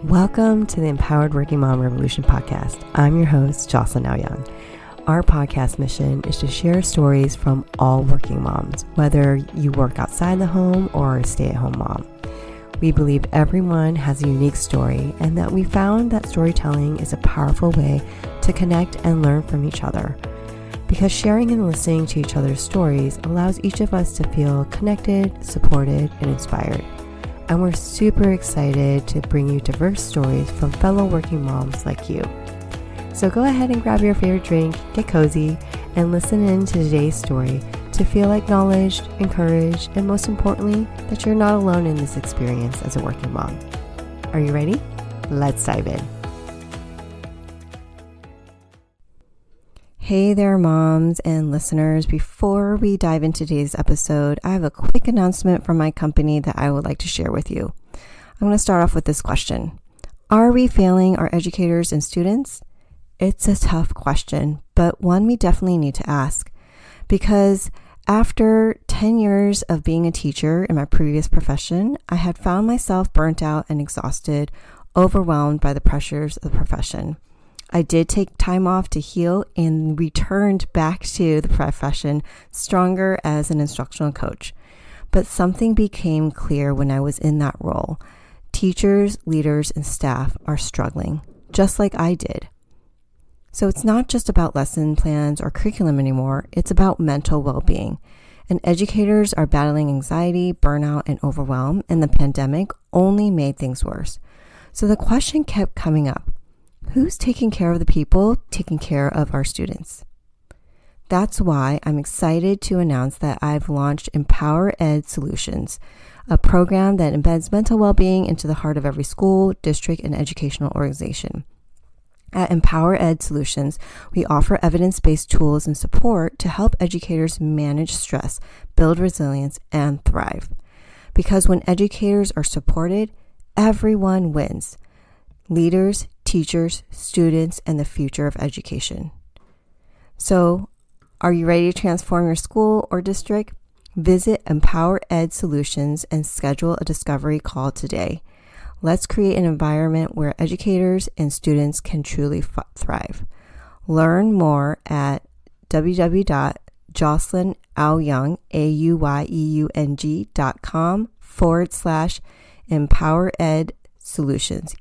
Welcome to the Empowered Working Mom Revolution podcast. I'm your host, Jocelyn Auyeung. Our podcast mission is to share stories from all working moms, whether you work outside the home or a stay-at-home mom. We believe everyone has a unique story and that we found that storytelling is a powerful way to connect and learn from each other. Because sharing and listening to each other's stories allows each of us to feel connected, supported, and inspired. And we're super excited to bring you diverse stories from fellow working moms like you. So go ahead and grab your favorite drink, get cozy, and listen in to today's story to feel acknowledged, encouraged, and most importantly, that you're not alone in this experience as a working mom. Are you ready? Let's dive in. Hey there, moms and listeners. Before we dive into today's episode, I have a quick announcement from my company that I would like to share with you. I'm going to start off with this question. Are we failing our educators and students? It's a tough question, but one we definitely need to ask. Because after 10 years of being a teacher in my previous profession, I had found myself burnt out and exhausted, overwhelmed by the pressures of the profession. I did take time off to heal and returned back to the profession stronger as an instructional coach. But something became clear when I was in that role. Teachers, leaders, and staff are struggling, just like I did. So it's not just about lesson plans or curriculum anymore, it's about mental well-being. And educators are battling anxiety, burnout, and overwhelm, and the pandemic only made things worse. So the question kept coming up. Who's taking care of the people taking care of our students? That's why I'm excited to announce that I've launched Empower Ed Solutions, a program that embeds mental well-being into the heart of every school, district, and educational organization. At Empower Ed Solutions, we offer evidence-based tools and support to help educators manage stress, build resilience, and thrive. Because when educators are supported, everyone wins. Leaders, teachers, students, and the future of education. So, are you ready to transform your school or district? Visit Empower Ed Solutions and schedule a discovery call today. Let's create an environment where educators and students can truly thrive. Learn more at www.jocelynauyeung.com/EmpowerEdSolutions.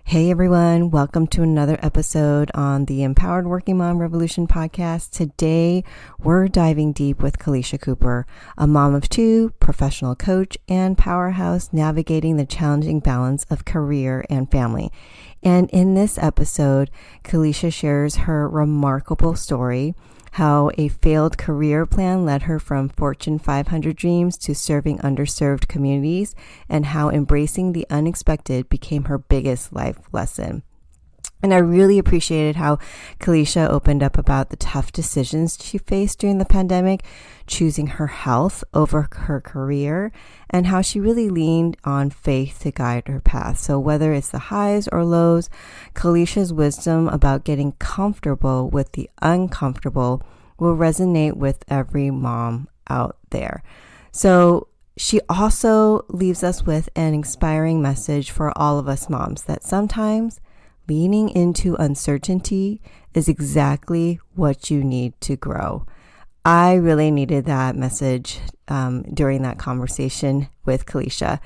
Hey everyone, welcome to another episode on the Empowered Working Mom Revolution podcast. Today, we're diving deep with Kaelysia Cooper, a mom of two, professional coach, and powerhouse navigating the challenging balance of career and family. And in this episode, Kaelysia shares her remarkable story, how a failed career plan led her from Fortune 500 dreams to serving underserved communities, and how embracing the unexpected became her biggest life lesson. And I really appreciated how Kaelysia opened up about the tough decisions she faced during the pandemic, choosing her health over her career, and how she really leaned on faith to guide her path. So whether it's the highs or lows, Kaelysia's wisdom about getting comfortable with the uncomfortable will resonate with every mom out there. So she also leaves us with an inspiring message for all of us moms that sometimes leaning into uncertainty is exactly what you need to grow. I really needed that message during that conversation with Kaelysia,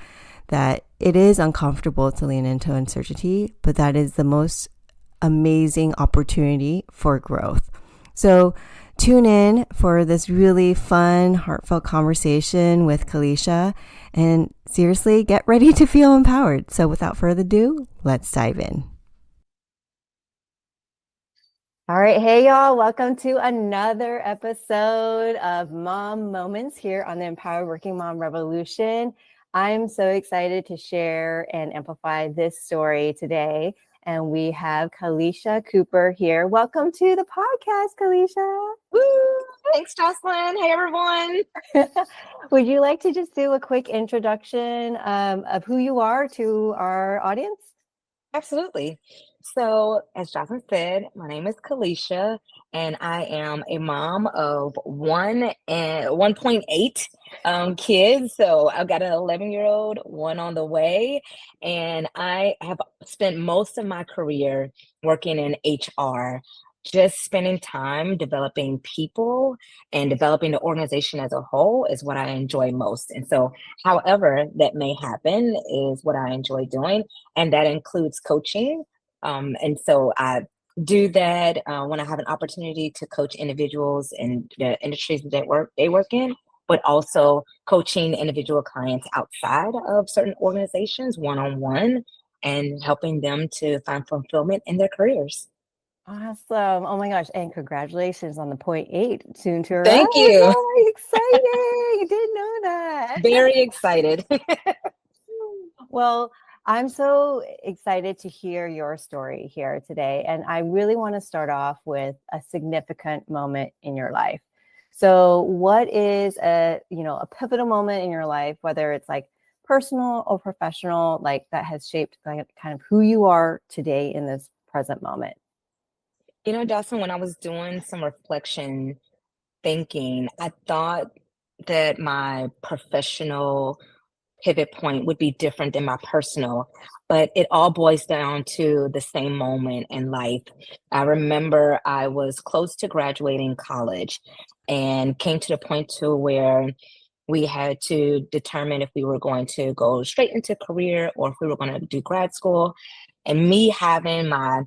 that it is uncomfortable to lean into uncertainty, but that is the most amazing opportunity for growth. So tune in for this really fun, heartfelt conversation with Kaelysia, and seriously, get ready to feel empowered. So without further ado, let's dive in. All right. Hey, y'all. Welcome to another episode of Mom Moments here on the Empowered Working Mom Revolution. I'm so excited to share and amplify this story today. And we have Kaelysia Cooper here. Welcome to the podcast, Kaelysia. Woo! Thanks, Jocelyn. Hey, everyone. Would you like to just do a quick introduction of who you are to our audience? Absolutely. So, as Jocelyn said, my name is Kaelysia, and I am a mom of 1.8 kids. So, I've got an 11-year-old, one on the way, and I have spent most of my career working in HR, just spending time developing people and developing the organization as a whole is what I enjoy most. And so, however that may happen is what I enjoy doing, and that includes coaching. And so I do that when I have an opportunity to coach individuals in the industries that they work in, but also coaching individual clients outside of certain organizations one on one and helping them to find fulfillment in their careers. Awesome. Oh my gosh. And congratulations on the point eight soon to arrive. Thank you. Oh, exciting. I didn't know that. Very excited. Well, I'm so excited to hear your story here today. And I really want to start off with a significant moment in your life. So what is a pivotal moment in your life, whether it's like personal or professional, like that has shaped kind of who you are today in this present moment? Dawson, when I was doing some reflection thinking, I thought that my professional pivot point would be different than my personal, but it all boils down to the same moment in life. I remember I was close to graduating college and came to the point to where we had to determine if we were going to go straight into career or if we were going to do grad school. And me having my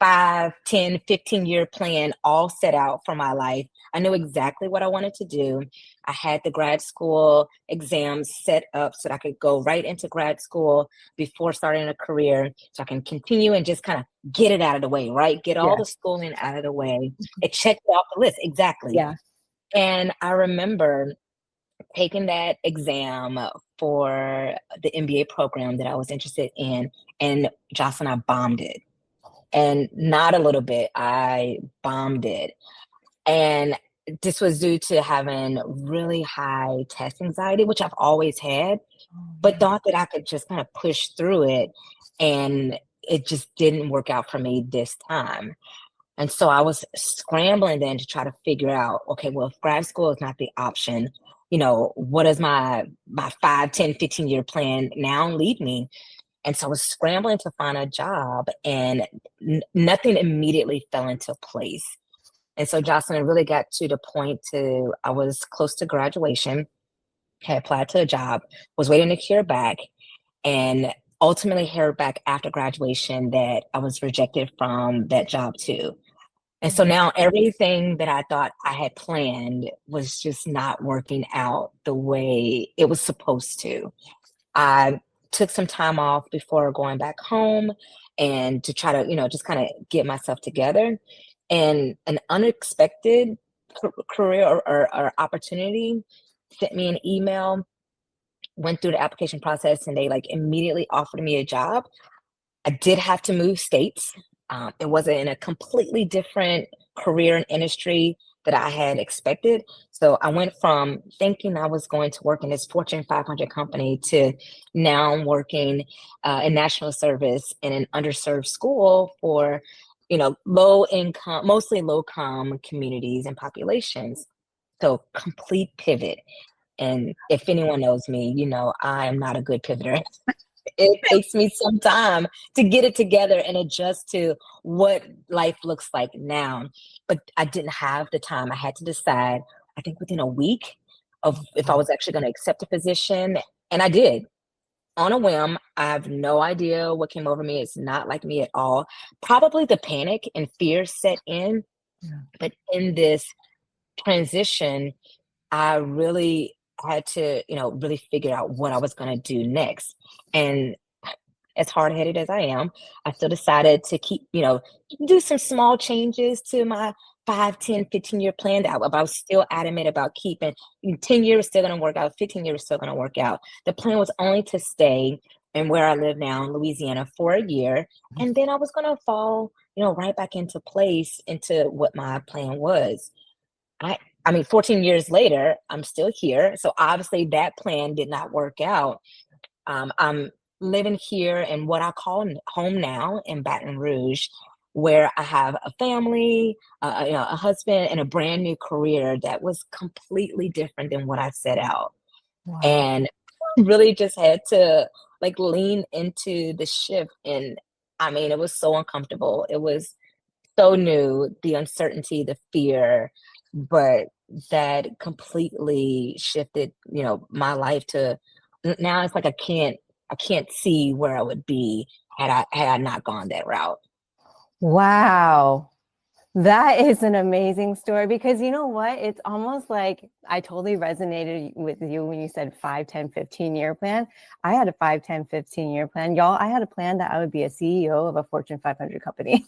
5, 10, 15-year plan all set out for my life, I knew exactly what I wanted to do. I had the grad school exams set up so that I could go right into grad school before starting a career so I can continue and just kind of get it out of the way, right? Get all Yeah. the schooling out of the way. It checked off the list. Exactly. Yeah. And I remember taking that exam for the MBA program that I was interested in, and Jocelyn, I bombed it. And not a little bit, I bombed it. And this was due to having really high test anxiety, which I've always had, Oh, but thought that I could just kind of push through it. And it just didn't work out for me this time. And so I was scrambling then to try to figure out, okay, well, if grad school is not the option, what does my 5, 10, 15-year plan now lead me? And so I was scrambling to find a job and nothing immediately fell into place. And so Jocelyn really got to the point to I was close to graduation, had applied to a job, was waiting to hear back, and ultimately heard back after graduation that I was rejected from that job too. And so now everything that I thought I had planned was just not working out the way it was supposed to. I took some time off before going back home and to try to, just kind of get myself together. And an unexpected career or opportunity sent me an email, went through the application process, and they like immediately offered me a job. I did have to move states. It wasn't in a completely different career and industry that I had expected. So I went from thinking I was going to work in this Fortune 500 company to now I'm working in national service in an underserved school for, low income, mostly low income communities and populations. So complete pivot. And if anyone knows me, I am not a good pivoter. It takes me some time to get it together and adjust to what life looks like now. But I didn't have the time. I had to decide, I think within a week of if I was actually going to accept a position. And I did on a whim. I have no idea what came over me. It's not like me at all. Probably the panic and fear set in. Yeah. But in this transition, I really had to, really figure out what I was going to do next. And as hard-headed as I am, I still decided to keep, do some small changes to my 5, 10, 15-year plan. But I was still adamant about keeping 10 years still going to work out, 15 years still going to work out. The plan was only to stay in where I live now in Louisiana for a year. And then I was going to fall, right back into place into what my plan was. I mean, 14 years later, I'm still here. So obviously that plan did not work out. I'm living here in what I call home now in Baton Rouge, where I have a family, a husband, and a brand new career that was completely different than what I set out. Wow. And really just had to like lean into the shift. And I mean, it was so uncomfortable. It was so new, the uncertainty, the fear, but that completely shifted, my life to now it's like I can't see where I would be had I not gone that route. Wow. That is an amazing story because you know what? It's almost like I totally resonated with you when you said 5, 10, 15-year plan. I had a 5, 10, 15-year plan. Y'all, I had a plan that I would be a CEO of a Fortune 500 company.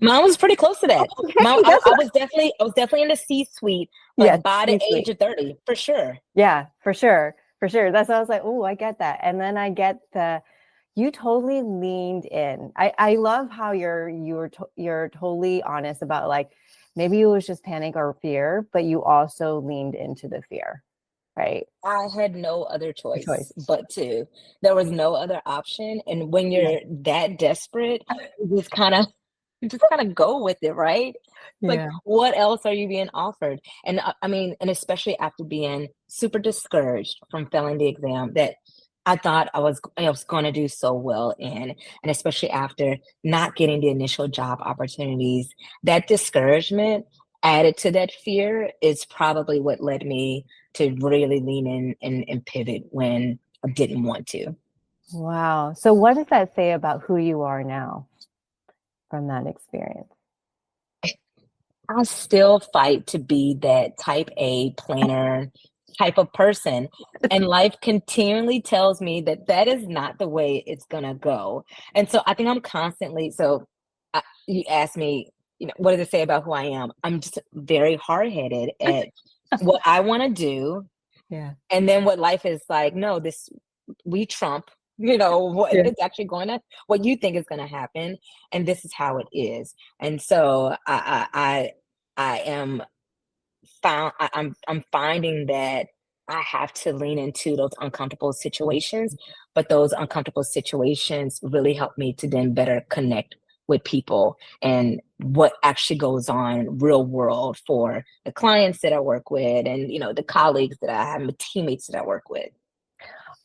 Mine was pretty close to that. Okay, that's I was definitely in the C-suite, yes, like by the age C-suite. of 30, for sure. Yeah, for sure. For sure. That's why I was like, oh, I get that. And then I get you totally leaned in. I love how you're totally honest about like maybe it was just panic or fear, but you also leaned into the fear, right? I had no other Your choice choice. but to. There was no other option. And when Yeah. you're that desperate, you just kind of go with it, right? Like, Yeah. what else are you being offered? And I mean, and especially after being super discouraged from failing the exam that I thought I was going to do so well in, and especially after not getting the initial job opportunities, that discouragement added to that fear is probably what led me to really lean in and pivot when I didn't want to. Wow. So what does that say about who you are now from that experience? I still fight to be that type A planner type of person. And life continually tells me that that is not the way it's going to go. And so I think I'm constantly, so you asked me, what does it say about who I am? I'm just very hard headed at what I want to do. Yeah. And then what life is like, no, we trump, what Yeah. is actually what you think is going to happen. And this is how it is. And so I am I'm finding that I have to lean into those uncomfortable situations, but those uncomfortable situations really help me to then better connect with people and what actually goes on real world for the clients that I work with and the colleagues that I have, the teammates that I work with.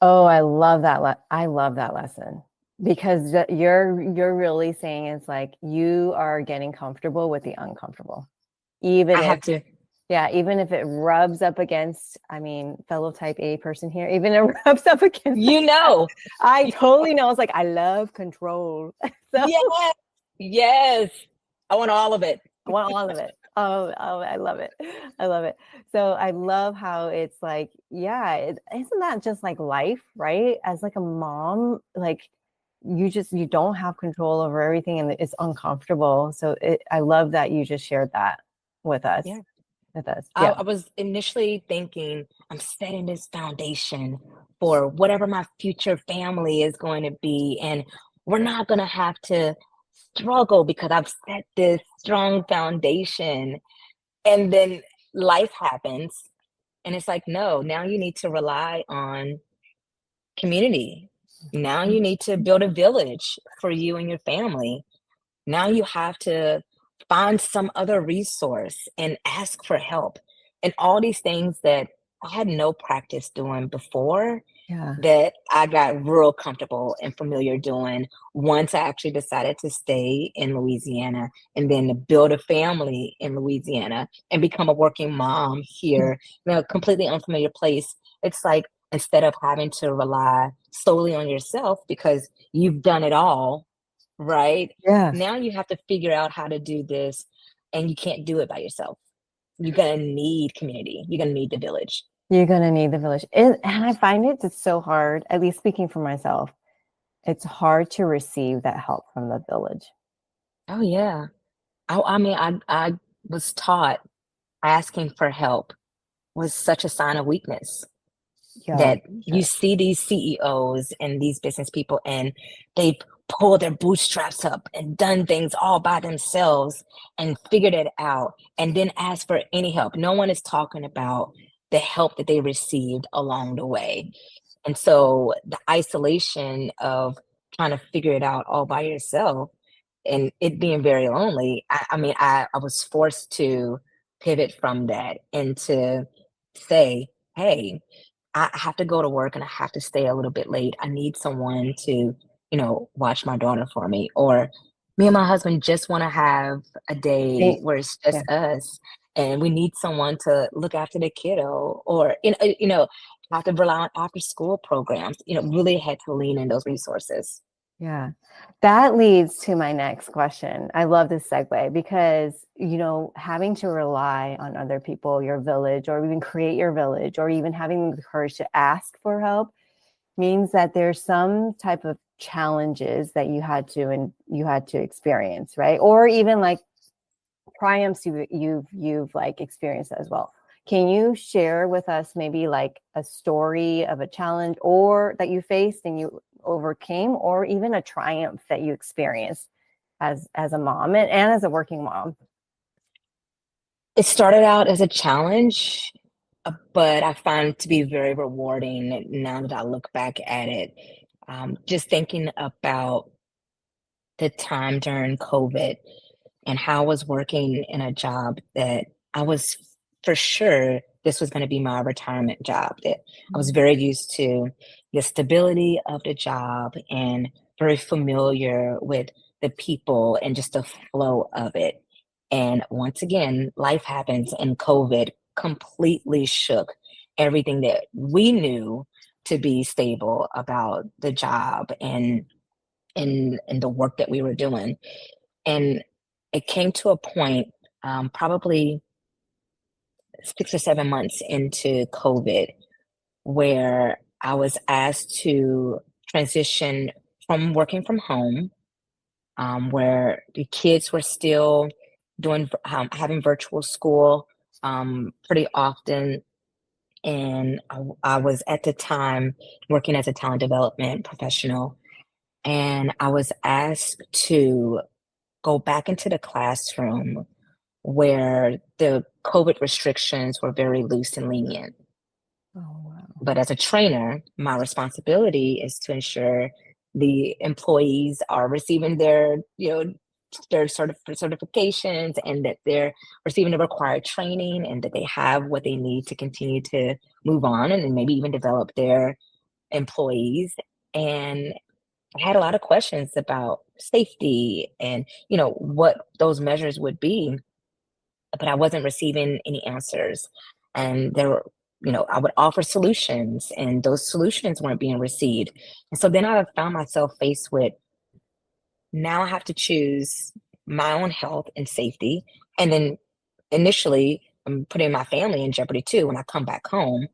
Oh, I love that. I love that lesson because you're really saying it's like you are getting comfortable with the uncomfortable, even I if have to, yeah, even if it rubs up against, I mean, fellow type A person here, even if it rubs up against you that, know, I totally know. It's like I love control, so yes, yes, I want all of it. I want all of it. Oh, I love it. I love it. So I love how it's like, yeah, isn't that just like life, right? As like a mom, like you don't have control over everything and it's uncomfortable. So I love that you just shared that with us, Yeah. with us. I, Yeah. I was initially thinking I'm setting this foundation for whatever my future family is going to be. And we're not going to have to struggle because I've set this strong foundation. And then life happens. And it's like, no, now you need to rely on community. Now you need to build a village for you and your family. Now you have to find some other resource and ask for help. And all these things that I had no practice doing before Yeah. that I got real comfortable and familiar doing once I actually decided to stay in Louisiana and then to build a family in Louisiana and become a working mom here in a completely unfamiliar place. It's like instead of having to rely solely on yourself because you've done it all, right? Yeah. Now you have to figure out how to do this and you can't do it by yourself. You're gonna need community. You're gonna need the village. You're gonna need the village. And I find it just so hard, at least speaking for myself, it's hard to receive that help from the village. Oh yeah. I mean, I was taught asking for help was such a sign of weakness Yeah, that you see these CEOs and these business people and they've pulled their bootstraps up and done things all by themselves and figured it out and then ask for any help. No one is talking about the help that they received along the way. And so the isolation of trying to figure it out all by yourself and it being very lonely, I was forced to pivot from that and to say, hey, I have to go to work and I have to stay a little bit late. I need someone to, watch my daughter for me. Or me and my husband just want to have a day They- where it's yeah. just us and we need someone to look after the kiddo or, have to rely on after school programs, really had to lean in those resources. Yeah, that leads to my next question. I love this segue because, having to rely on other people, your village, or even create your village, or even having the courage to ask for help means that there's some type of challenges that you had to experience, right? Or even like triumphs you've like experienced as well. Can you share with us maybe like a story of a challenge or that you faced and you overcame, or even a triumph that you experienced as a mom and as a working mom? It started out as a challenge, but I find it to be very rewarding now that I look back at it. Just thinking about the time during COVID and how I was working in a job that I was for sure this was going to be my retirement job. That I was very used to the stability of the job and very familiar with the people and just the flow of it. And once again, life happens and COVID completely shook everything that we knew to be stable about the job and the work that we were doing. And it came to a point, probably 6 or 7 months into COVID, where I was asked to transition from working from home, where the kids were still having virtual school pretty often. And I was at the time working as a talent development professional, and I was asked to go back into the classroom where the COVID restrictions were very loose and lenient. Oh, wow. But as a trainer, my responsibility is to ensure the employees are receiving their certifications and that they're receiving the required training and that they have what they need to continue to move on and then maybe even develop their employees. And I had a lot of questions about safety and, what those measures would be, but I wasn't receiving any answers. And I would offer solutions and those solutions weren't being received. And so then I found myself faced with now I have to choose my own health and safety. And then initially, I'm putting my family in jeopardy too when I come back home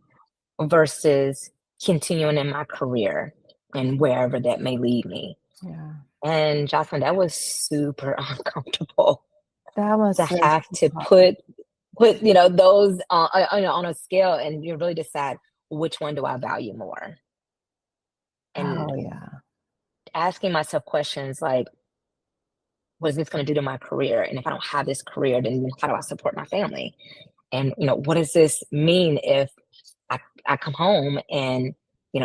versus continuing in my career and wherever that may lead me. Yeah, And Jocelyn, that was super uncomfortable that to must have have been to hard. put those on a scale and you really decide which one do I value more and Oh, yeah. asking myself questions like what is this going to do to my career, and if I don't have this career then how do I support my family, and what does this mean if I come home and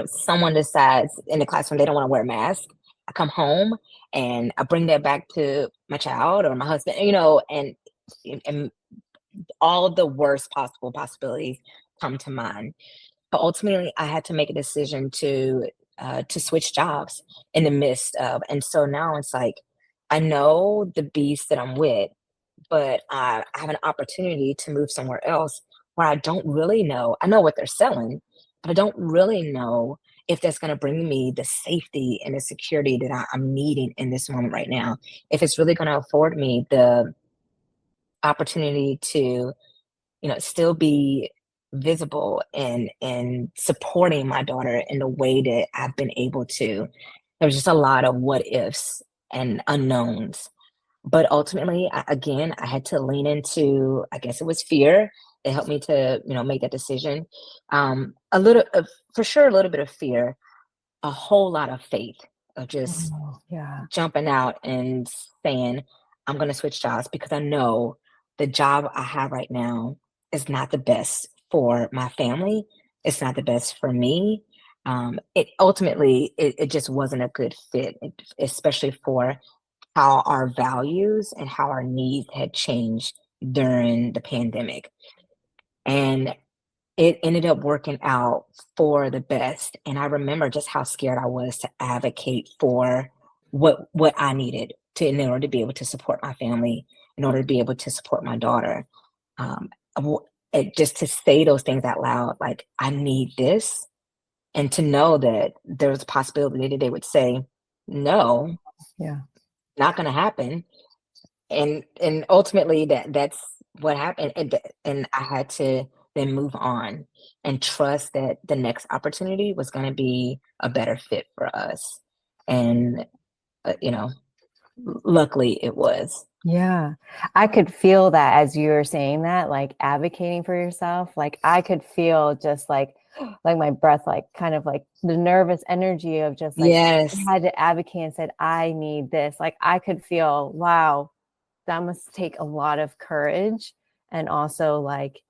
someone decides in the classroom they don't want to wear a mask. I come home and I bring that back to my child or my husband, and all of the worst possible possibilities come to mind. But ultimately, I had to make a decision to switch jobs in the midst of, and so now it's like I know the beast that I'm with, but I have an opportunity to move somewhere else where I don't really know. I know what they're selling, but I don't really know if that's going to bring me the safety and the security that I'm needing in this moment right now. If it's really going to afford me the opportunity to still be visible and supporting my daughter in the way that I've been able to. There's just a lot of what ifs and unknowns. But ultimately, again, I had to lean into, I guess it was fear. It helped me to, make that decision. A little, for sure, a little bit of fear, a whole lot of faith of just Oh, yeah. jumping out and saying, I'm going to switch jobs because I know the job I have right now is not the best for my family. It's not the best for me. it ultimately, it just wasn't a good fit, especially for how our values and how our needs had changed during the pandemic. And it ended up working out for the best. And I remember just how scared I was to advocate for what I needed to in order to be able to support my family, in order to be able to support my daughter. Um, just to say those things out loud, like I need this, and to know that there was a possibility that they would say, no, Yeah. not going to happen. And ultimately that's what happened. And I had to then move on and trust that the next opportunity was going to be a better fit for us. And, you know, luckily it was. Yeah. I could feel that as you were saying that, like advocating for yourself. Like I could feel just like my breath, like kind of like the nervous energy of just like Yes, I had to advocate and said, I need this. Like I could feel, wow, that must take a lot of courage. And also like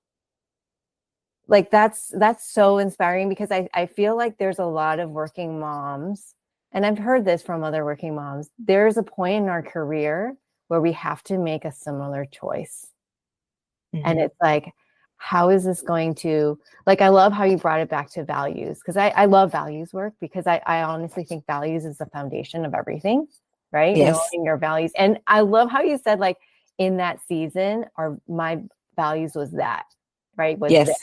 that's so inspiring because I feel like there's a lot of working moms, and I've heard this from other working moms. There's a point in our career where we have to make a similar choice. And hmm, it's like, how is this going to, like, I love how you brought it back to values, because I love values work, because I honestly think values is the foundation of everything, right? yes, Knowing your values. And I love how you said, like, in that season, my values was that, right? Was this. yes.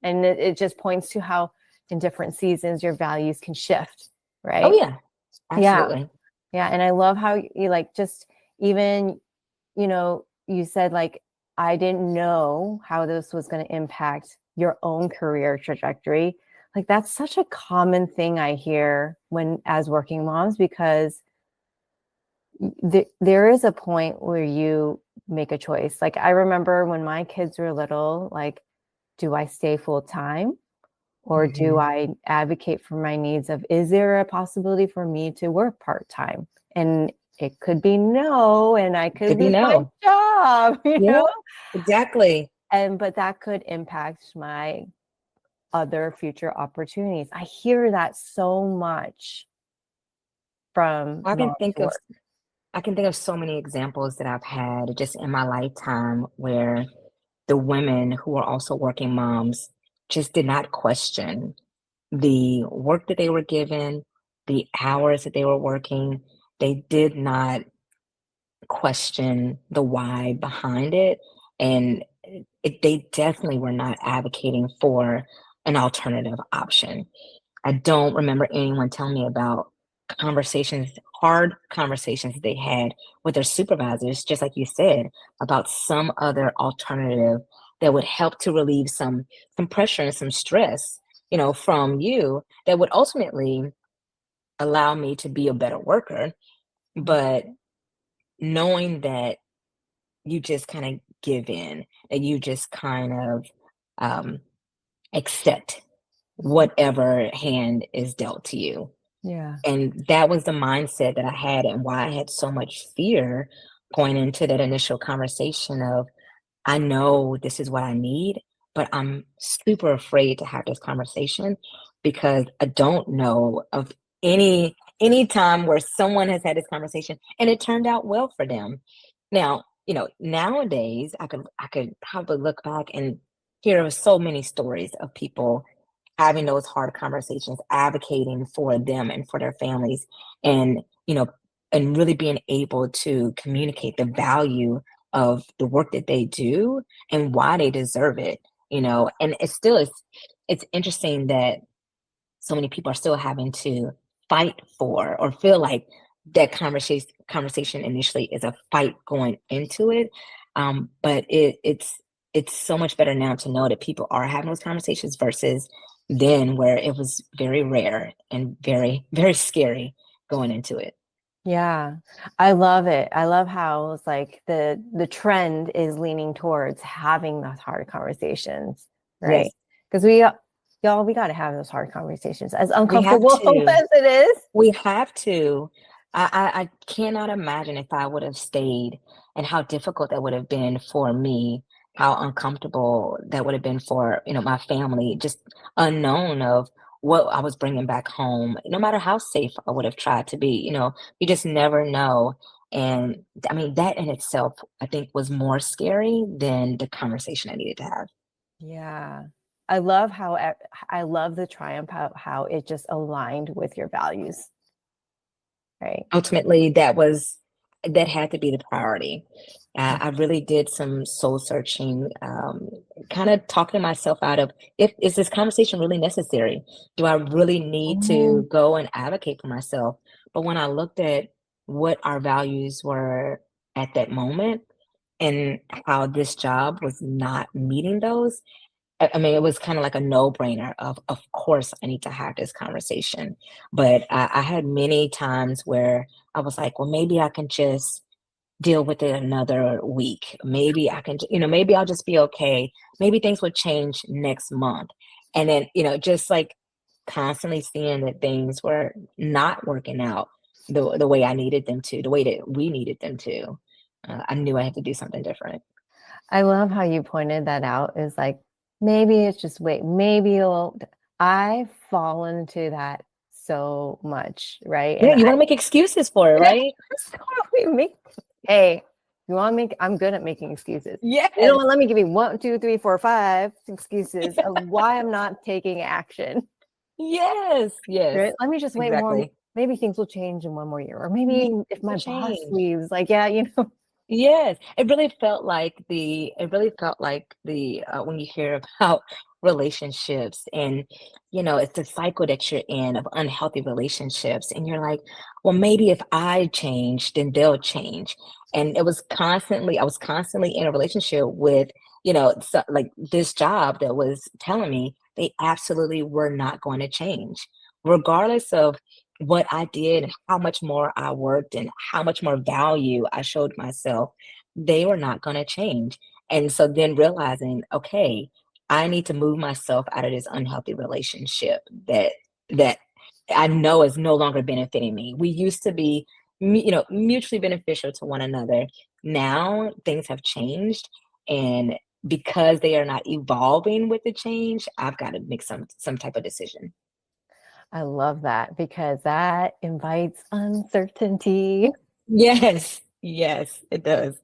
And it just points to how in different seasons your values can shift, Oh right? yeah, Yeah. absolutely. Yeah. And I love how you like just even, you said like, I didn't know how this was going to impact your own career trajectory. Like that's such a common thing I hear when as working moms, because there is a point where you make a choice. Like I remember when my kids were little, like, do I stay full time? Or do Hmm. I advocate for my needs of, is there a possibility for me to work part-time? And it could be no, and I could Could be lose my no. job, Yeah, exactly. but that could impact my other future opportunities. I hear that so much from I can moms think who of work. I can think of so many examples that I've had just in my lifetime where the women who are also working moms just did not question the work that they were given, the hours that they were working. They did not question the why behind it. And they definitely were not advocating for an alternative option. I don't remember anyone telling me about conversations, hard conversations they had with their supervisors, just like you said, about some other alternative that would help to relieve some pressure and some stress, from you, that would ultimately allow me to be a better worker. But knowing that you just kind of give in, that you just kind of um, accept whatever hand is dealt to you. Yeah. And that was the mindset that I had, and why I had so much fear going into that initial conversation of, I know this is what I need, but I'm super afraid to have this conversation because I don't know of any time where someone has had this conversation and it turned out well for them. Now, nowadays I could probably look back and hear of so many stories of people having those hard conversations, advocating for them and for their families, and and really being able to communicate the value of the work that they do and why they deserve it. And it's interesting that so many people are still having to fight for, or feel like that conversation initially is a fight going into it. But it's so much better now to know that people are having those conversations versus then, where it was very rare and very, very scary going into it. Yeah, I love it. I love how it's like the trend is leaning towards having those hard conversations, right? Yes, Because y'all, we got to have those hard conversations, as we have uncomfortable to. as it is. We have to. I cannot imagine if I would have stayed, and how difficult that would have been for me, how uncomfortable that would have been for, my family, just unknown of what I was bringing back home, no matter how safe I would have tried to be. You just never know. And I mean, that in itself, I think, was more scary than the conversation I needed to have. Yeah. I love how I love the triumph, how it just aligned with your values, right? Ultimately, that had to be the priority. I really did some soul searching, kind of talking myself out of, if is this conversation really necessary? Do I really need Mhm. to go and advocate for myself? But when I looked at what our values were at that moment and how this job was not meeting those, I mean, it was kind of like a no-brainer of course I need to have this conversation. But I had many times where I was like, well, maybe I can just deal with it another week. Maybe I can, maybe I'll just be okay. Maybe things will change next month. And then, just like constantly seeing that things were not working out the way I needed them to, the way that we needed them to. I knew I had to do something different. I love how you pointed that out. Is like, maybe it's just wait, maybe it'll. I've fallen into that so much, right? Yeah, And you want to make excuses for it, yeah, right? totally make. Hey, you want to make? I'm good at making excuses. You know Yes. what? Let me give you 1, 2, 3, 4, 5 excuses of why I'm not taking action. Yes, Right? yes, Let me just wait more. exactly. Maybe things will change in 1 more year, or Yeah, maybe if for my boss change. leaves, like, yeah, Yes, it really felt like when you hear about relationships and, it's the cycle that you're in of unhealthy relationships. And you're like, well, maybe if I change, then they'll change. And I was constantly in a relationship with, like this job that was telling me they absolutely were not going to change, regardless of what I did and how much more I worked and how much more value I showed myself, they were not going to change. And so then realizing, okay, I need to move myself out of this unhealthy relationship that I know is no longer benefiting me. We used to be, mutually beneficial to one another. Now things have changed, and because they are not evolving with the change, I've got to make some type of decision. I love that because that invites uncertainty. Yes, yes, it does.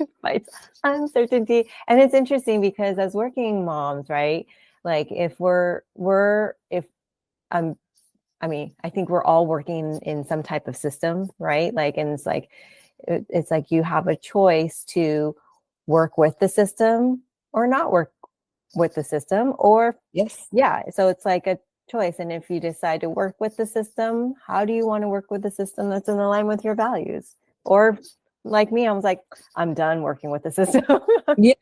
Invites uncertainty. And it's interesting because as working moms, right? Like if we're if I'm I mean, I think we're all working in some type of system, right? Like, and it's like you have a choice to work with the system or not work with the system, or Yes. yeah. So it's like a choice. And if you decide to work with the system, how do you want to work with the system that's in line with your values? Or like me, I was like, I'm done working with the system. Yeah.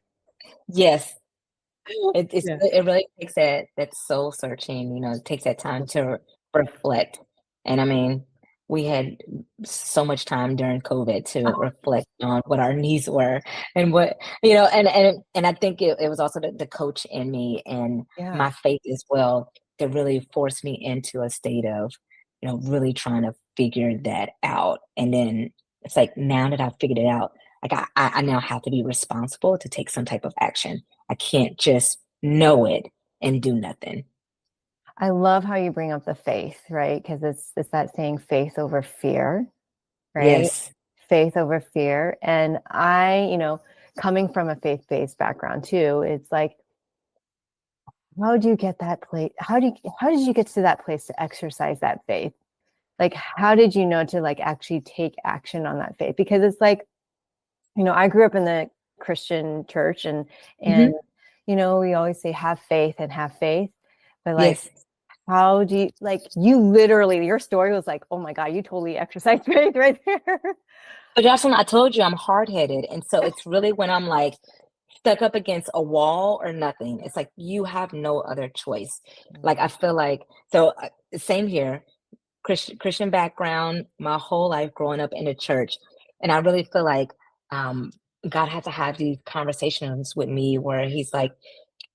Yes. Yeah. It really takes that soul searching, it takes that time to reflect. And I mean, we had so much time during COVID to reflect on what our needs were and what, and I think it was also the coach in me and Yeah. my faith as well that really forced me into a state of, really trying to figure that out. And then it's like now that I've figured it out, like I now have to be responsible to take some type of action. I can't just know it and do nothing. I love how you bring up the faith, right? Because it's that saying faith over fear, right? Yes. Faith over fear. And coming from a faith-based background too, it's like, how do you get that place? How did you get to that place to exercise that faith? Like, how did you know to like actually take action on that faith? Because it's like, I grew up in the Christian church and Mhm. we always say have faith, but like, Yes. how do you like you literally your story was like, oh my God, you totally exercised faith right there. But Jocelyn, I told you I'm hard-headed, and so it's really when I'm, like, stuck up against a wall or nothing, it's like you have no other choice. Like, I feel like same here, Christian background, my whole life growing up in the church, and I really feel like, um, God had to have these conversations with me where he's like,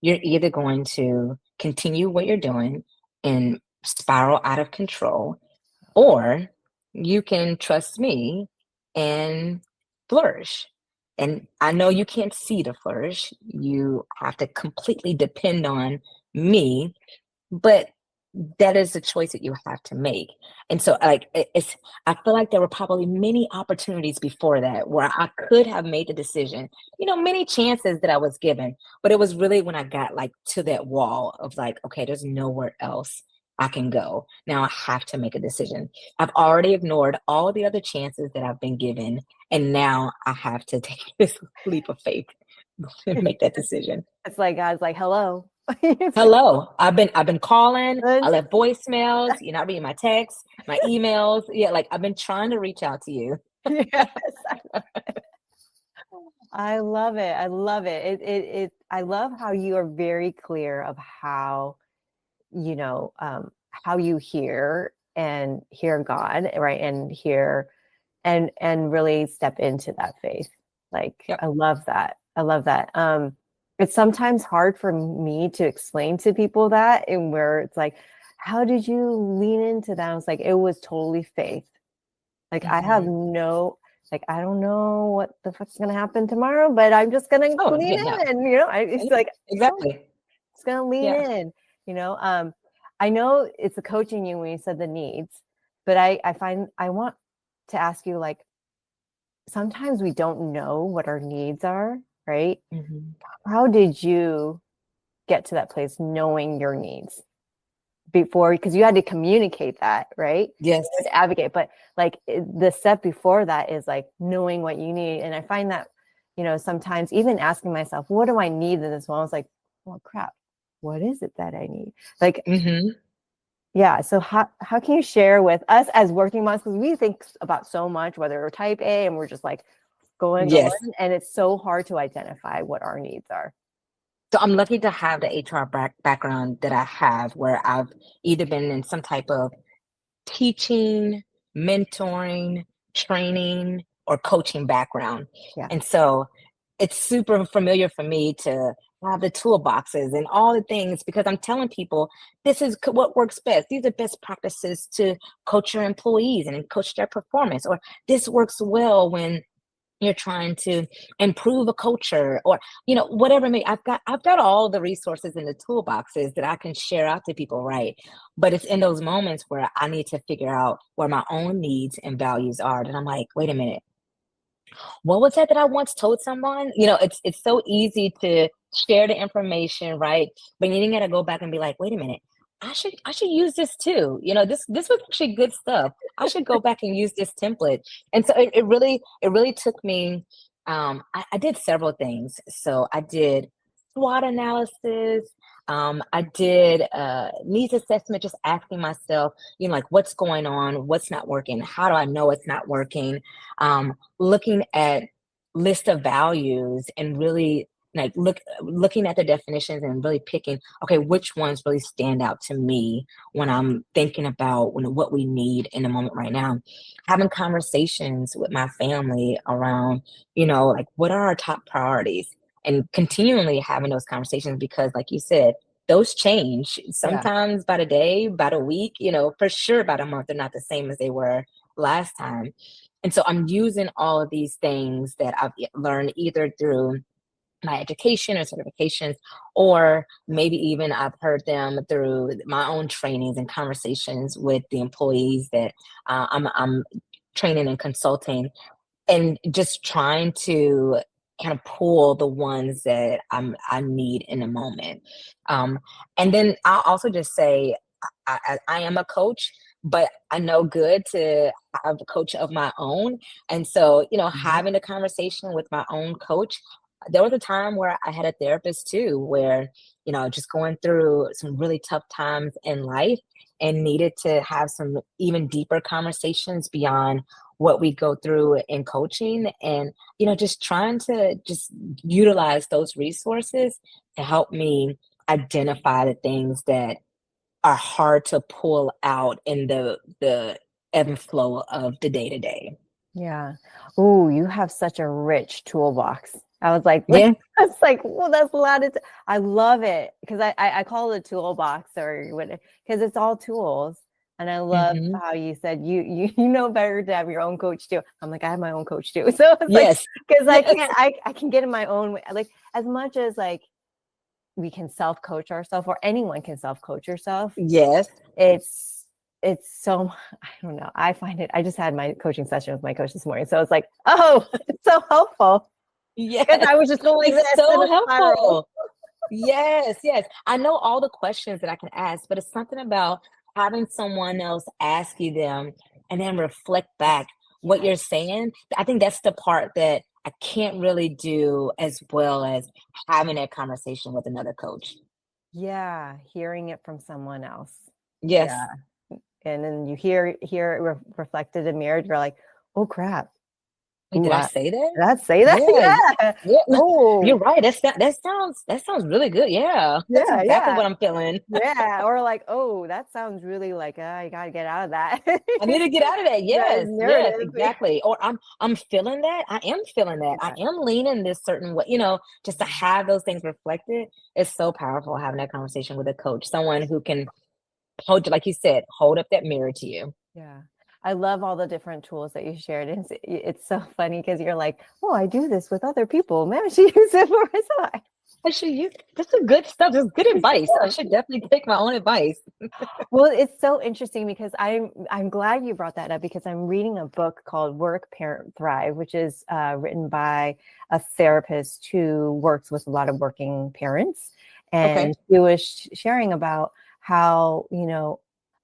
"You're either going to continue what you're doing and spiral out of control, or you can trust me and flourish." And I know you can't see the flourish. You have to completely depend on me, but that is a choice that you have to make. And so like I feel like there were probably many opportunities before that where I could have made the decision, many chances that I was given, but it was really when I got like to that wall of like, okay, there's nowhere else I can go. Now I have to make a decision. I've already ignored all the other chances that I've been given, and now I have to take this leap of faith and make that decision. It's like God's like, hello. Hello. I've been calling. I left voicemails. You're not reading my texts, my emails. Yeah, like I've been trying to reach out to you. Yes. I love it. I love it. I love how you are very clear of how, how you hear God, right? And hear and really step into that faith. Like, Yep. I love that. I love that. It's sometimes hard for me to explain to people that, and where it's like, how did you lean into that? I was like, it was totally faith. Like, I have no, like, I don't know what the fuck's going to happen tomorrow, but I'm just going to lean in. And, it's like, exactly. It's going to lean in, I know it's the coaching you when you said the needs, but I find I want to ask you, like, sometimes we don't know what our needs are, right? Mm-hmm. How did you get to that place knowing your needs before? Because you had to communicate that, right? Yes. You had to advocate, but like the step before that is like knowing what you need. And I find that, sometimes even asking myself, what do I need in this moment? I was like, well, crap, what is it that I need? Like, yeah. So how can you share with us as working moms? Because we think about so much, whether we're type A and we're just like going, and it's so hard to identify what our needs are. So I'm lucky to have the HR background that I have, where I've either been in some type of teaching, mentoring, training, or coaching background. Yeah. And so it's super familiar for me to have the toolboxes and all the things, because I'm telling people this is what works best. These are best practices to coach your employees and coach their performance, or this works well when you're trying to improve a culture, or whatever I've got all the resources in the toolboxes that I can share out to people, right? But it's in those moments where I need to figure out where my own needs and values are, and I'm like, wait a minute, what was that I once told someone? It's so easy to share the information, right? But you got to go back and be like, wait a minute, I should use this too. This was actually good stuff. I should go back and use this template. And so it really took me. I did several things. So I did SWOT analysis. I did needs assessment, just asking myself, like, what's going on, what's not working, how do I know it's not working? Looking at list of values and really like looking at the definitions and really picking, okay, which ones really stand out to me when I'm thinking about what we need in the moment right now. Having conversations with my family around, like, what are our top priorities, and continually having those conversations, because like you said, those change sometimes by the day, by the week, for sure by the month. They're not the same as they were last time. And so I'm using all of these things that I've learned either through my education or certifications, or maybe even I've heard them through my own trainings and conversations with the employees that I'm training and consulting, and just trying to kind of pull the ones that I need in a moment. And then I'll also just say, I am a coach, but I know good to have a coach of my own. And so, having a conversation with my own coach, there was a time where I had a therapist too, where, just going through some really tough times in life and needed to have some even deeper conversations beyond what we go through in coaching, and, just trying to just utilize those resources to help me identify the things that are hard to pull out in the ebb and flow of the day to day. Yeah. Oh, you have such a rich toolbox. I was like, Yeah. it's like, well, that's a lot of, I love it. Cause I call it a toolbox, or what, cause it's all tools. And I love how you said you know better to have your own coach too. I'm like, I have my own coach too. So it's like, cause I can get in my own way. Like, as much as like, we can self-coach ourselves, or anyone can self-coach yourself. Yes. It's so, I don't know. I find it, I just had my coaching session with my coach this morning. So it's like, oh, it's so helpful. Yes. Because I was just going like It's this so in a spiral. helpful. Yes, yes. I know all the questions that I can ask, but it's something about having someone else ask you them and then reflect back what you're saying. I think that's the part that I can't really do as well as having that conversation with another coach. Yeah, hearing it from someone else. Yes. Yeah. And then you hear it reflected in mirrored, you're like, oh crap. Wait, Ooh, did I say that? did I say that? Yeah, Yeah. yeah. You're Oh, right. That sounds really good. Yeah, that's yeah, exactly yeah. what I'm feeling. Yeah. Or like, oh, that sounds really like, I gotta get out of that. I need to get out of that. That Yes, yes, narrative. exactly. Or I'm feeling that. I am feeling that. I Yeah. am leaning this certain way, just to have those things reflected is so powerful having that conversation with a coach, someone who can hold, like you said, hold up that mirror to you. Yeah. I love all the different tools that you shared. It's so funny because you're like, oh, I do this with other people. Maybe I should use it for myself. I should use this is good stuff. This is good advice. I should definitely take my own advice. Well, it's so interesting because I'm glad you brought that up, because I'm reading a book called Work, Parent, Thrive, which is written by a therapist who works with a lot of working parents. Okay. And she was sharing about how,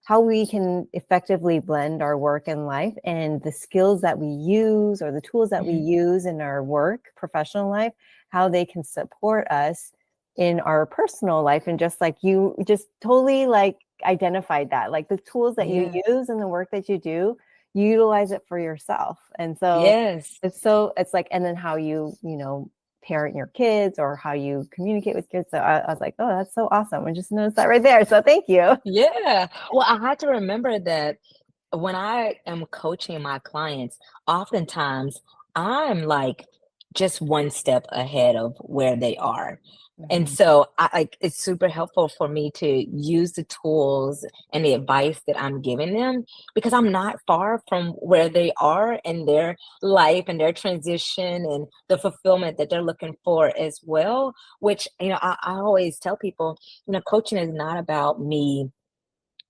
how we can effectively blend our work and life, and the skills that we use or the tools that we Mhm. use in our work, professional life, how they can support us in our personal life. And just like you just totally like identified that, like the tools that you Yeah. use and the work that you do, you utilize it for yourself. And so Yes. it's like, and then how you parent your kids, or how you communicate with kids. So I was like, oh, that's so awesome. I just noticed that right there. So thank you. Yeah. Well, I had to remember that when I am coaching my clients, oftentimes I'm like just one step ahead of where they are. And Mhm. so it's super helpful for me to use the tools and the advice that I'm giving them because I'm not far from where they are in their life and their transition and the fulfillment that they're looking for as well. Which, I always tell people, coaching is not about me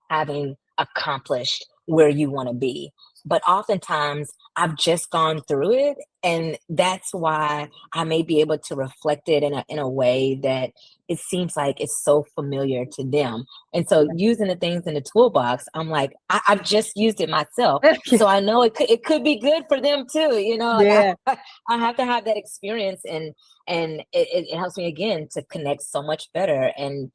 having accomplished where you want to be. But oftentimes I've just gone through it. And that's why I may be able to reflect it in a way that it seems like it's so familiar to them. And so using the things in the toolbox, I'm like, I've just used it myself. So I know it could be good for them too. Like Yeah. I have to have that experience and it helps me again to connect so much better and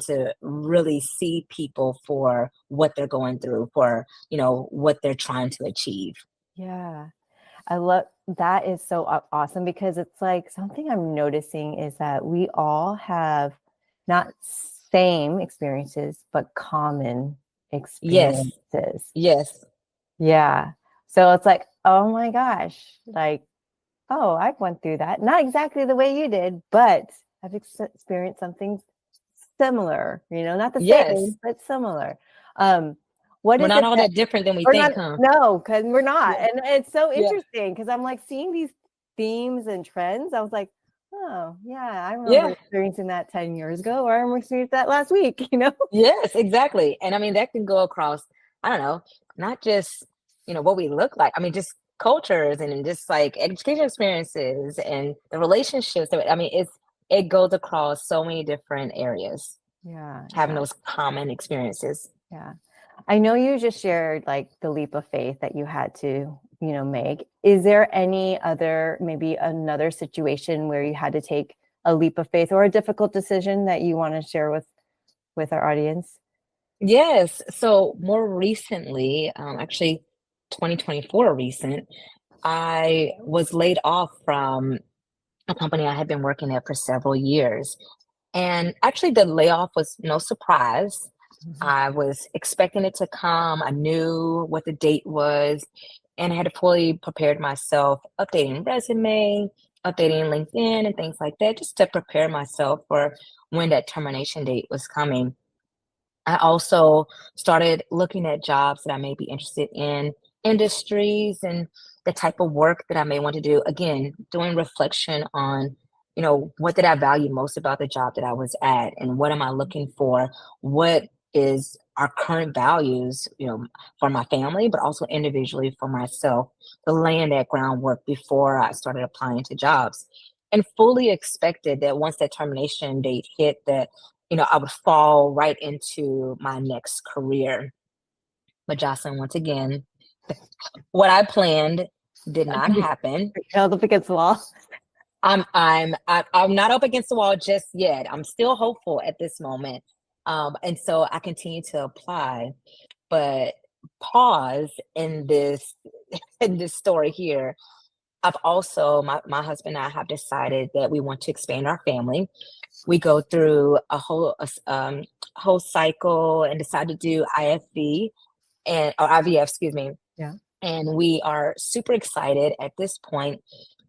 to really see people for what they're going through, for, what they're trying to achieve. Yeah. I love that. Is so awesome, because it's like something I'm noticing is that we all have not same experiences, but common Yes. experiences. Yes. Yeah. So it's like, oh my gosh, like, oh, I've went through that. Not exactly the way you did, but I've experienced something similar, not the Yes. same, but similar. Um, what We're is not it all that that different than we we're not? think, huh? No, because we're not. Yeah. And it's so Yeah. interesting because I'm like seeing these themes and trends. I was like, oh, yeah, I remember Yeah. experiencing that 10 years ago, or I remember experiencing that last week. Yes, exactly. And I mean, that can go across, I don't know, not just, what we look like. I mean, just cultures and just like education experiences and the relationships. I mean, it goes across so many different areas, Yeah, having yeah, those common experiences. yeah. I know you just shared like the leap of faith that you had to make. Is there any other, maybe another situation where you had to take a leap of faith or a difficult decision that you want to share with our audience? Yes. So more recently, actually 2024 recent, I was laid off from a company I had been working at for several years. And actually, the layoff was no surprise. Mhm. I was expecting it to come. I knew what the date was, and I had fully prepared myself, updating resume, updating LinkedIn, and things like that, just to prepare myself for when that termination date was coming. I also started looking at jobs that I may be interested in, industries, and the type of work that I may want to do. Again, doing reflection on, what did I value most about the job that I was at? And what am I looking for? What is our current values, for my family, but also individually for myself, to laying that groundwork before I started applying to jobs. And fully expected that once that termination date hit, that, I would fall right into my next career. But Jocelyn, once again, what I planned did not happen. Held up against the wall. I'm not up against the wall just yet. I'm still hopeful at this moment. And so I continue to apply, but pause in this in this story here. I've also my husband and I have decided that we want to expand our family. We go through whole cycle and decide to do IFV or IVF, excuse me. Yeah. And we are super excited at this point.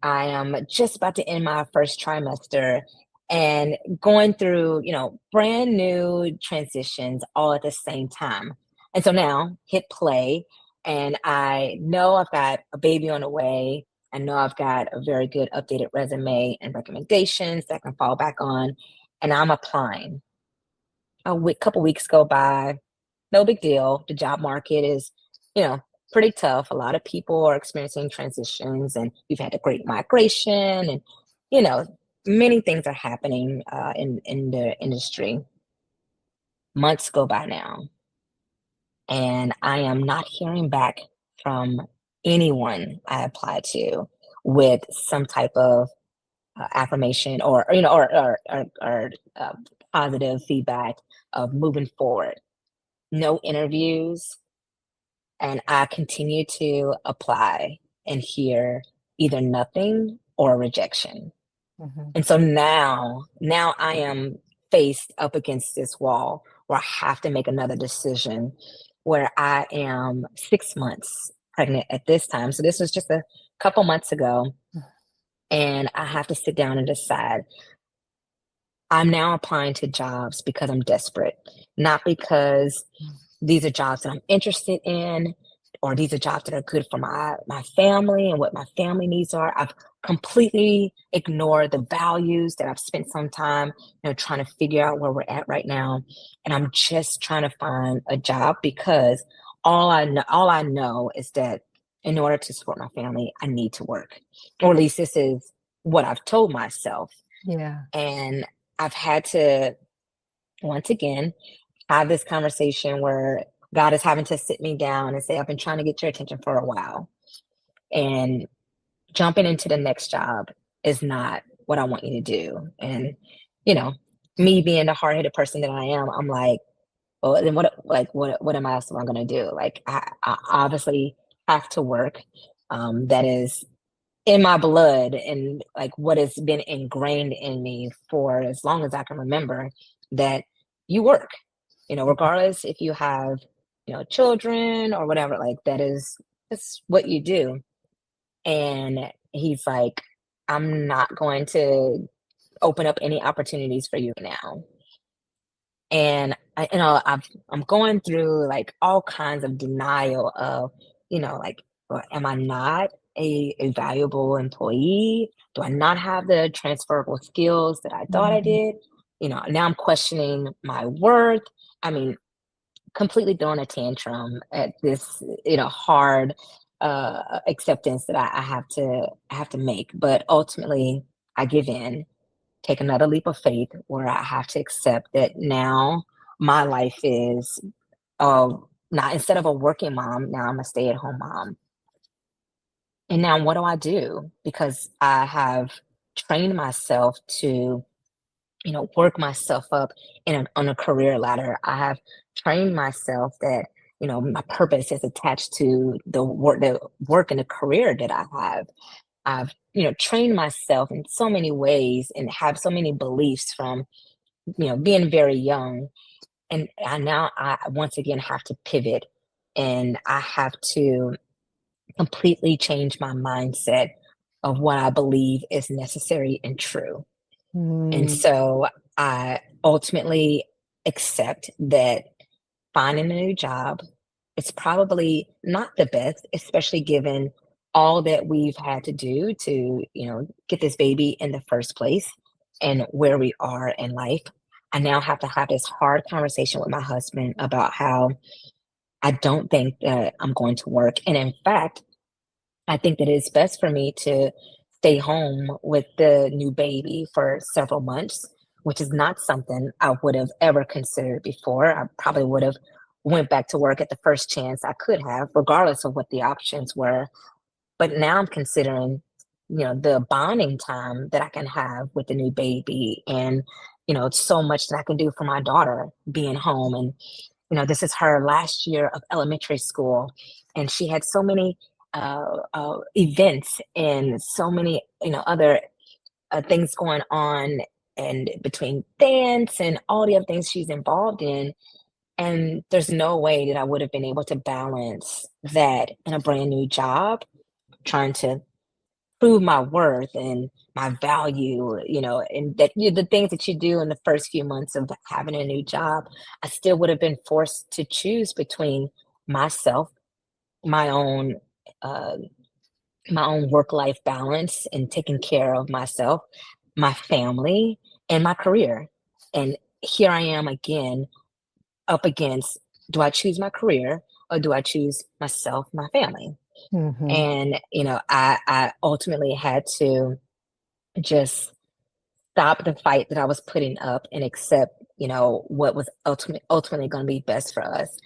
I am just about to end my first trimester and going through, brand new transitions all at the same time. And so now hit play, and I know I've got a baby on the way. I know I've got a very good updated resume and recommendations that I can fall back on, and I'm applying. Couple weeks go by, no big deal. The job market is, you know, pretty tough. A lot of people are experiencing transitions, and we've had a great migration, and you know, many things are happening in the industry. Months go by now, and I am not hearing back from anyone I applied to with some type of affirmation or positive feedback of moving forward. No interviews, and I continue to apply and hear either nothing or rejection. Mhm. And so now I am faced up against this wall where I have to make another decision, where I am 6 months pregnant at this time. So this was just a couple months ago, and I have to sit down and decide. I'm now applying to jobs because I'm desperate, not because these are jobs that I'm interested in, or these are jobs that are good for my family and what my family needs are. I've completely ignored the values that I've spent some time, trying to figure out where we're at right now. And I'm just trying to find a job because all I know is that in order to support my family, I need to work. Or at least this is what I've told myself. Yeah. And I've had to once again have this conversation where God is having to sit me down and say, I've been trying to get your attention for a while. And jumping into the next job is not what I want you to do. And, you know, me being the hard-headed person that I am, I'm like, well, then what am I else am I gonna do? Like I obviously have to work. That is in my blood, and like what has been ingrained in me for as long as I can remember, that you work, regardless if you have, children or whatever, like that's what you do. And he's like, I'm not going to open up any opportunities for you now. And I'm going through like all kinds of denial of, like, well, am I not a valuable employee? Do I not have the transferable skills that I thought I Mhm. did? Now I'm questioning my worth. I mean, completely throwing a tantrum at this, hard acceptance that I have to make. But ultimately, I give in, take another leap of faith where I have to accept that now my life is not, instead of a working mom, now I'm a stay-at-home mom. And now what do I do? Because I have trained myself to, work myself up on a career ladder. I have trained myself that, my purpose is attached to the work and the career that I have. I've, trained myself in so many ways and have so many beliefs from, being very young. And I once again have to pivot, and I have to completely change my mindset of what I believe is necessary and true. And Mm. so I ultimately accept that finding a new job, it's probably not the best, especially given all that we've had to do to, get this baby in the first place. and where we are in life, I now have to have this hard conversation with my husband about how I don't think that I'm going to work. And in fact, I think that it's best for me to stay home with the new baby for several months, which is not something I would have ever considered before. I probably would have went back to work at the first chance I could have, regardless of what the options were. But now I'm considering, the bonding time that I can have with the new baby, and, it's so much that I can do for my daughter being home. And, this is her last year of elementary school, and she had so many events and so many, other things going on, and between dance and all the other things she's involved in. And there's no way that I would have been able to balance that in a brand new job, trying to prove my worth and my value, and that the things that you do in the first few months of having a new job. I still would have been forced to choose between myself, my own uh, my own work life balance and taking care of myself, my family, and my career. And here I am again up against, do I choose my career or do I choose myself, my family? Mm-hmm. And, I ultimately had to just stop the fight that I was putting up and accept, what was ultimately going to be best for us.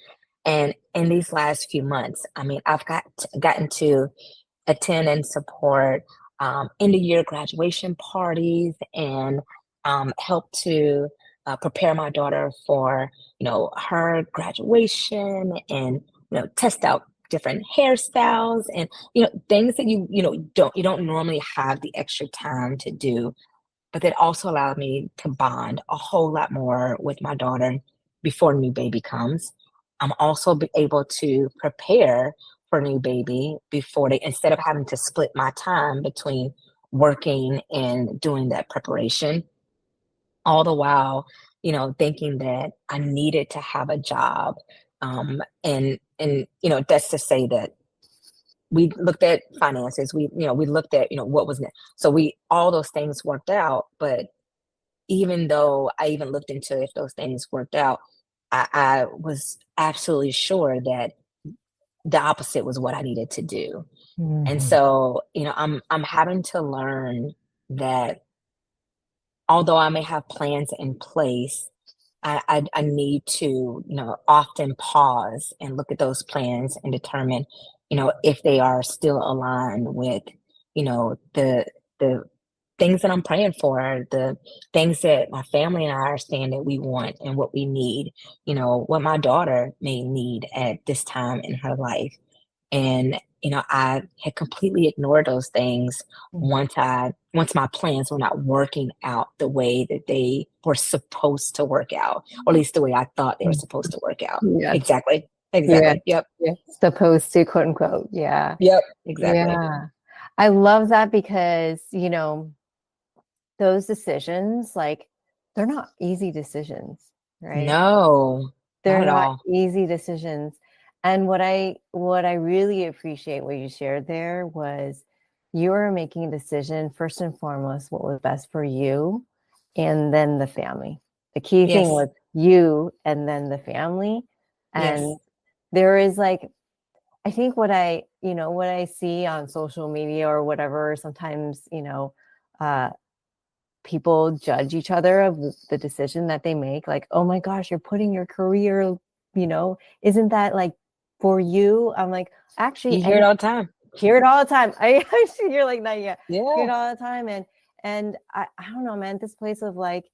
And in these last few months, I mean, I've gotten to attend and support end of year graduation parties, and help to prepare my daughter for, her graduation, and, test out different hairstyles, and, things that you don't normally have the extra time to do, but that also allowed me to bond a whole lot more with my daughter before new baby comes. I'm also able to prepare for new baby before they, instead of having to split my time between working and doing that preparation, all the while, thinking that I needed to have a job. And that's to say that we looked at finances, we looked at, what was next. So all those things worked out, but even though I even looked into if those things worked out, I was absolutely sure that the opposite was what I needed to do. And Mm-hmm. so, I'm having to learn that although I may have plans in place, I need to, often pause and look at those plans and determine, if they are still aligned with, the things that I'm praying for, the things that my family and I are saying that we want and what we need, what my daughter may need at this time in her life. And, I had completely ignored those things once my plans were not working out the way that they were supposed to work out, or at least the way I thought they were supposed to work out. Yes. Exactly. Yeah. Exactly. Yep. Yeah. Supposed to, quote unquote. Yeah. Yep. Exactly. Yeah. I love that because, those decisions, like, they're not easy decisions, right? No, They're not at not all. easy decisions. And what I really appreciate what you shared there was you were making a decision first and foremost what was best for you and then the family. The key thing Yes. was you and then the family. Yes. And there is like I think what I see on social media or whatever, sometimes, uh, people judge each other of the decision that they make. Like, oh my gosh, you're putting your career, isn't that like for you? I'm like, actually, You hear it all the time. hear it all the time. I actually hear like that, yeah, hear Yeah. it all the time. And I don't know, man, this place of like,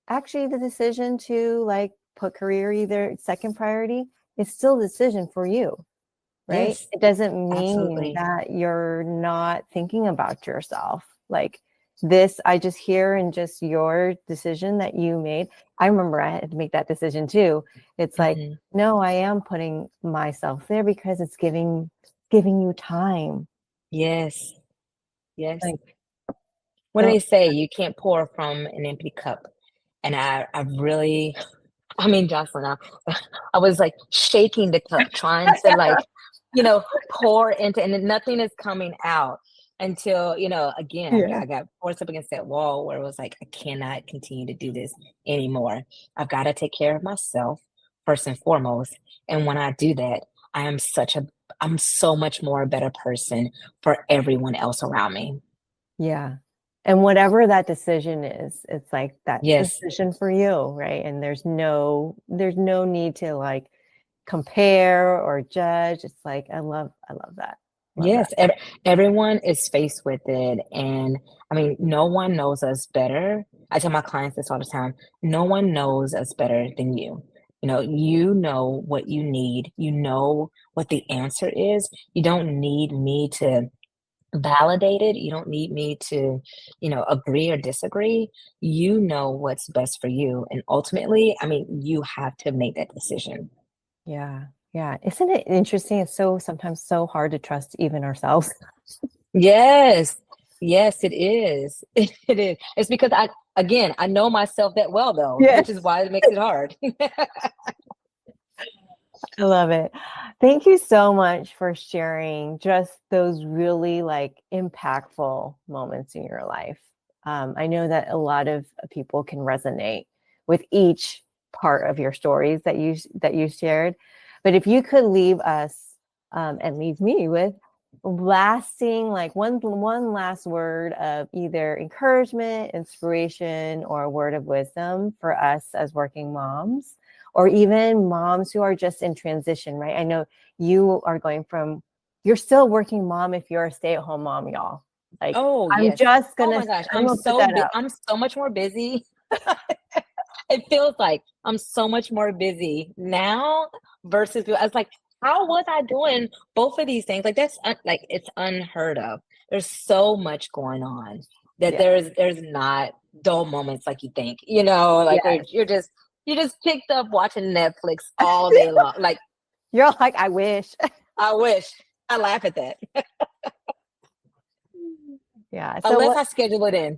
actually the decision to like put career either second priority is still a decision for you, right? Yes. It doesn't mean Absolutely. that you're not thinking about yourself. Like this, I just hear in just your decision that you made. I remember I had to make that decision too. It's like, Hmm. no, I am putting myself there because it's giving you time. Yes. Yes. Like, What do don't they say? You can't pour from an empty cup. And I really, I mean, Jocelyn, I was like shaking the cup, trying to like, pour into, and then nothing is coming out. until, again, Yeah. I got forced up against that wall where it was like, I cannot continue to do this anymore. I've got to take care of myself first and foremost. And when I do that, I'm so much more a better person for everyone else around me. Yeah. And whatever that decision is, it's like that's the Yes. decision for you, right? And there's no need to like compare or judge. It's like I love that. Love that. Yes, everyone is faced with it. And I mean, no one knows us better. I tell my clients this all the time. No one knows us better than you. You know what you need. You know what the answer is. You don't need me to validate it. You don't need me to, agree or disagree. You know what's best for you. And ultimately, I mean, you have to make that decision. Yeah. Yeah. Isn't it interesting? It's sometimes so hard to trust even ourselves. Yes. Yes, it is. It is. It's because I know myself that well though, which is Yes. why it makes it hard. I love it. Thank you so much for sharing just those really like impactful moments in your life. I know that a lot of people can resonate with each part of your stories that you shared. But if you could leave us and leave me with lasting, like one last word of either encouragement, inspiration, or a word of wisdom for us as working moms, or even moms who are just in transition, right? I know you're still working mom if you're a stay-at-home mom, y'all. Like, Oh, I'm yes. just Oh gonna, my gosh, I'm gonna put that out. I'm so much more busy. It feels like I'm so much more busy now versus I was like, how was I doing both of these things? Like like it's unheard of. There's so much going on that Yeah. there's not dull moments like you think, like where Yes. you're just picked up watching Netflix all day long. Like You're like, I wish. I wish. I laugh at that. Yeah. So Unless what? I schedule it in.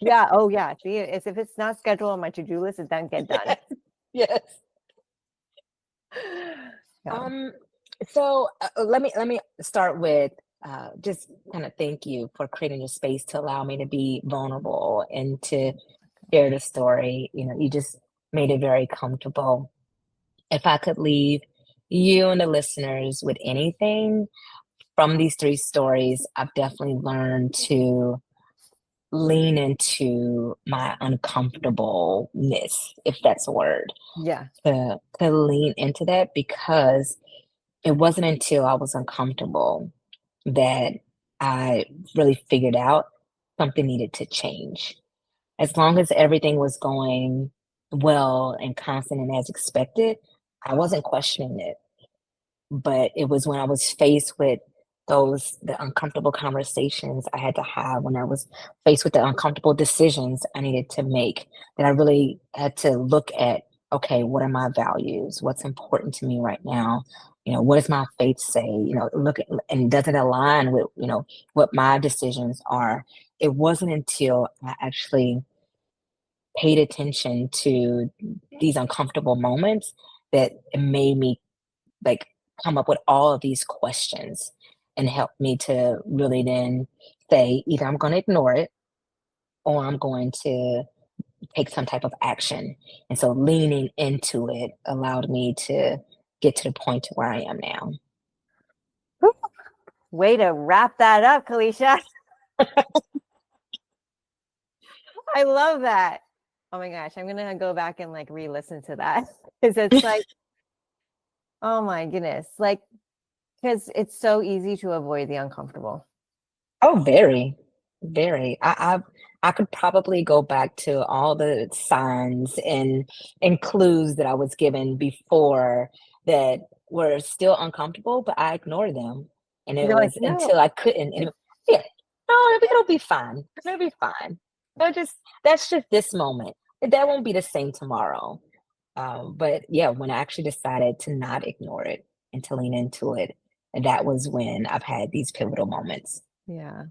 Yeah. Oh, yeah. See, if it's not scheduled on my to-do list, it doesn't get done. Yes. Yes. Yeah. Um, so let me start with just kind of thank you for creating a space to allow me to be vulnerable and to share the story. You just made it very comfortable. If I could leave you and the listeners with anything from these three stories, I've definitely learned to lean into my uncomfortableness, if that's a word, Yeah. to lean into that because it wasn't until I was uncomfortable that I really figured out something needed to change. As long as everything was going well and constant and as expected, I wasn't questioning it. But it was when I was faced with the uncomfortable conversations I had to have, when I was faced with the uncomfortable decisions I needed to make, that I really had to look at, okay, what are my values? What's important to me right now? What does my faith say? Look at, and does it align with, what my decisions are? It wasn't until I actually paid attention to these uncomfortable moments that it made me like come up with all of these questions and help me to really then say either I'm going to ignore it or I'm going to take some type of action. And so leaning into it allowed me to get to the point to where I am now. Whew. Way to wrap that up, Kaelysia. I love that. Oh my gosh, I'm gonna go back and like re-listen to that because it's like, oh my goodness, like because it's so easy to avoid the uncomfortable. Oh, very, very. I could probably go back to all the signs and clues that I was given before that were still uncomfortable, but I ignored them. And it You're like, was no, until I couldn't. And yeah, no, it'll be fine. It'll be fine. That's just this moment. That won't be the same tomorrow. But yeah, when I actually decided to not ignore it and to lean into it, and that was when I've had these pivotal moments. yeah.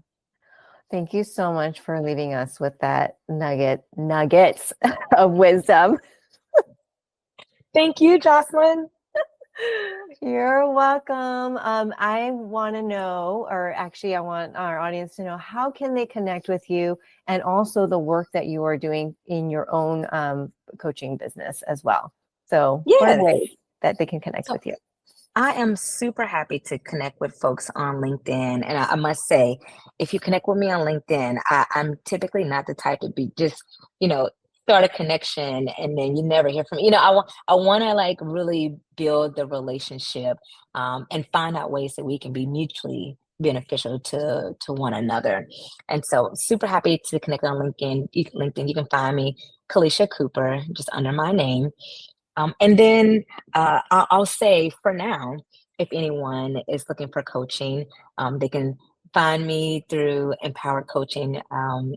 Thank you so much for leaving us with that nuggets of wisdom. Thank you, Jocelyn. You're welcome. I want to know, or actually I want our audience to know, how can they connect with you and also the work that you are doing in your own coaching business as well. So what are Yes. ways that they can connect So with you? I am super happy to connect with folks on LinkedIn. And I must say, if you connect with me on LinkedIn, I'm typically not the type to be just, you know, start a connection and then you never hear from me. I want to like really build the relationship and find out ways that we can be mutually beneficial to one another. And so super happy to connect on LinkedIn. You can find me, Kaelysia Cooper, just under my name. And then I'll say for now, if anyone is looking for coaching, they can find me through Empowered Coaching,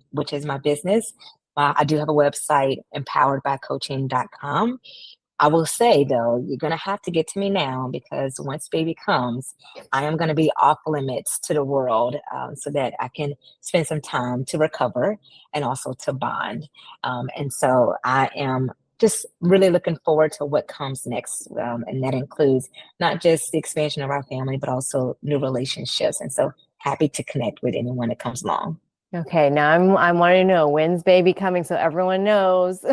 which is my business. I do have a website, empoweredbycoaching.com. I will say though, you're going to have to get to me now because once baby comes, I am going to be off limits to the world so that I can spend some time to recover and also to bond. And so I am just really looking forward to what comes next. And that includes not just the expansion of our family, but also new relationships. And so happy to connect with anyone that comes along. Okay, now I'm wanting to know, when's baby coming so everyone knows.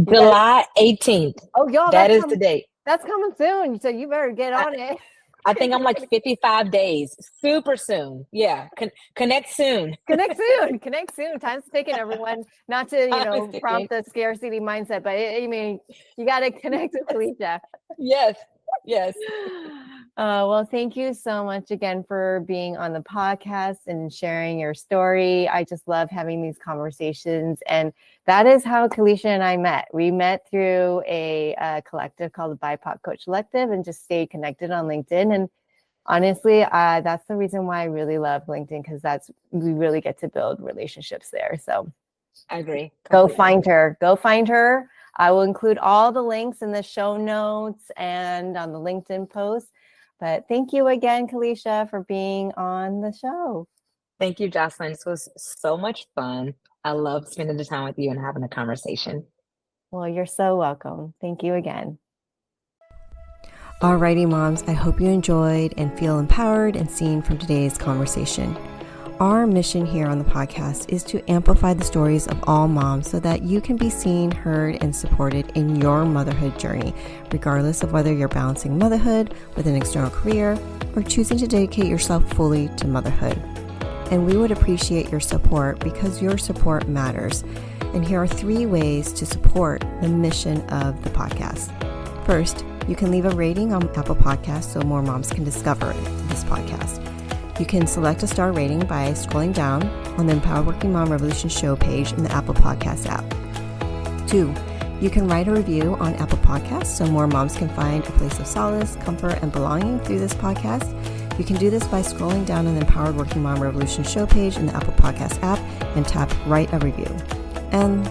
July 18th. Oh, y'all, That is the date. That's coming soon, so you better get on it. I think I'm like 55 days, super soon. Yeah. Connect soon. Connect soon. Time's ticking, everyone. Not to, prompt the scarcity mindset, but I mean, you got to connect with Kaelysia. Yes. Well, thank you so much again for being on the podcast and sharing your story. I just love having these conversations. And that is how Kaelysia and I met. We met through a collective called the BIPOC Coach Collective and just stayed connected on LinkedIn. And honestly, that's the reason why I really love LinkedIn, because we really get to build relationships there. So I agree. Go find her. I will include all the links in the show notes and on the LinkedIn post. But thank you again, Kaelysia, for being on the show. Thank you, Jocelyn. This was so much fun. I love spending the time with you and having a conversation. Well, you're so welcome. Thank you again. Alrighty, moms, I hope you enjoyed and feel empowered and seen from today's conversation. Our mission here on the podcast is to amplify the stories of all moms so that you can be seen, heard, and supported in your motherhood journey, regardless of whether you're balancing motherhood with an external career or choosing to dedicate yourself fully to motherhood. And we would appreciate your support because your support matters. And here are 3 ways to support the mission of the podcast. First, you can leave a rating on Apple Podcasts so more moms can discover this podcast. You can select a star rating by scrolling down on the Empowered Working Mom Revolution show page in the Apple Podcast app. 2, you can write a review on Apple Podcasts so more moms can find a place of solace, comfort, and belonging through this podcast. You can do this by scrolling down on the Empowered Working Mom Revolution show page in the Apple Podcast app and tap Write a Review. And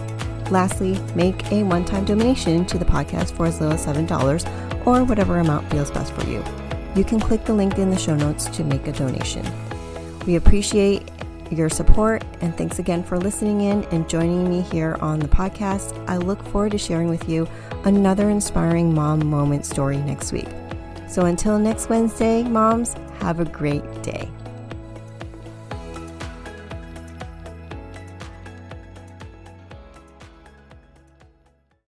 lastly, make a one-time donation to the podcast for as little as $7 or whatever amount feels best for you. You can click the link in the show notes to make a donation. We appreciate your support, and thanks again for listening in and joining me here on the podcast. I look forward to sharing with you another inspiring mom moment story next week. So until next Wednesday, moms, have a great day.